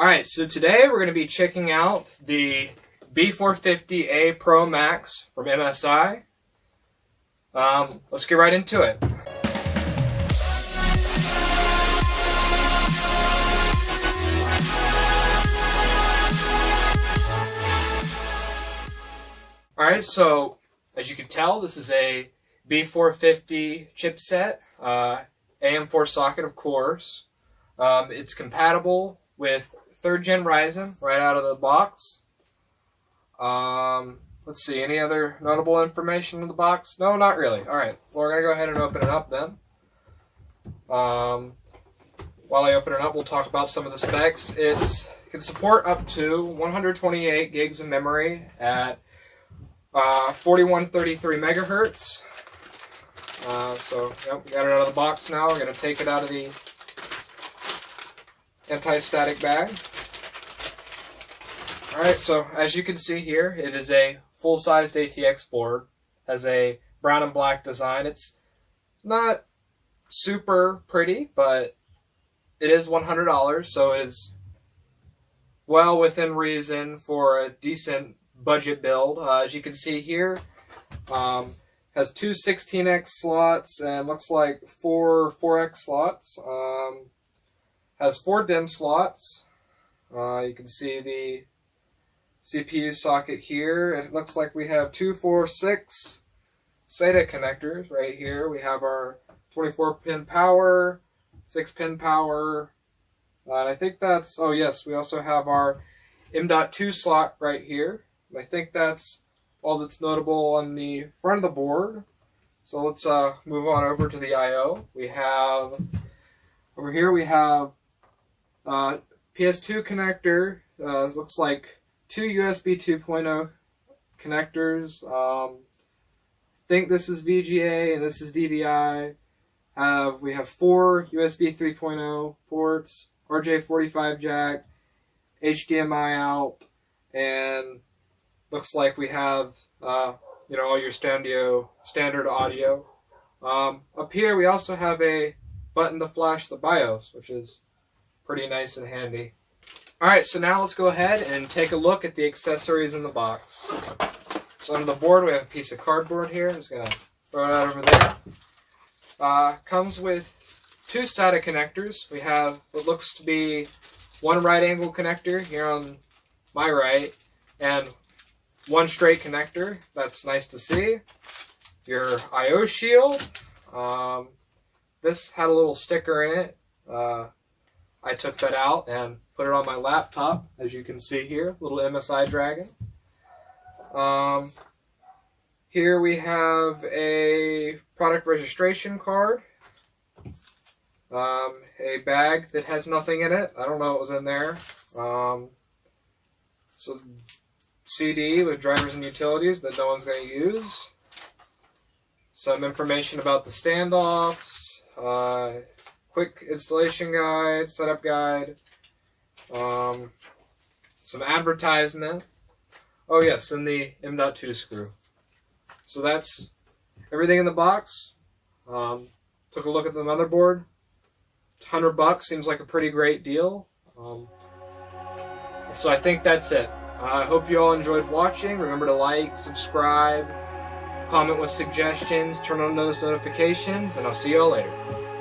Alright, so today we're going to be checking out the B450A Pro Max from MSI. Let's get right into it. Alright, so as you can tell, this is a B450 chipset, AM4 socket of course. It's compatible with 3rd gen Ryzen right out of the box. Let's see, any other notable information in the box? No, not really. Alright, well, we're going to go ahead and open it up then. While I open it up, we'll talk about some of the specs. It can support up to 128 gigs of memory at 4133 megahertz. So, yep, we got it out of the box now. We're going to take it out of the anti-static bag. Alright, so as you can see here, it is a full-sized ATX board. Has a brown and black design. It's not super pretty, but it is $100, so it is well within reason for a decent budget build. As you can see here, has two 16x slots and looks like four 4x slots. Has 4 DIMM slots. You can see the CPU socket here. It looks like we have 2, 4, 6 SATA connectors right here. We have our 24-pin power, 6-pin power, and I think that's, oh yes, we also have our M.2 slot right here. I think that's all that's notable on the front of the board. So let's move on over to the I.O. We have, over here we have PS2 connector. Looks like 2 USB 2.0 connectors. I think this is VGA and this is DVI. We have 4 USB 3.0 ports, RJ45 jack, HDMI out, and looks like we have all your standard audio. Up here we also have a button to flash the BIOS, which is pretty nice and handy. Alright, so now let's go ahead and take a look at the accessories in the box. So under the board we have a piece of cardboard here. I'm just going to throw it out over there. Comes with 2 SATA connectors. We have what looks to be one right angle connector here on my right, and one straight connector. That's nice to see. Your I.O. shield. This had a little sticker in it. I took that out and put it on my laptop, as you can see here, little MSI Dragon. Here we have a product registration card, a bag that has nothing in it. I don't know what was in there. So CD with drivers and utilities that no one's going to use. Some information about the standoffs. Quick installation guide, setup guide, some advertisement. Oh yes, and the M.2 screw. So that's everything in the box. Took a look at the motherboard. $100 seems like a pretty great deal. So I think that's it. I hope you all enjoyed watching. Remember to like, subscribe, comment with suggestions, turn on those notifications, and I'll see you all later.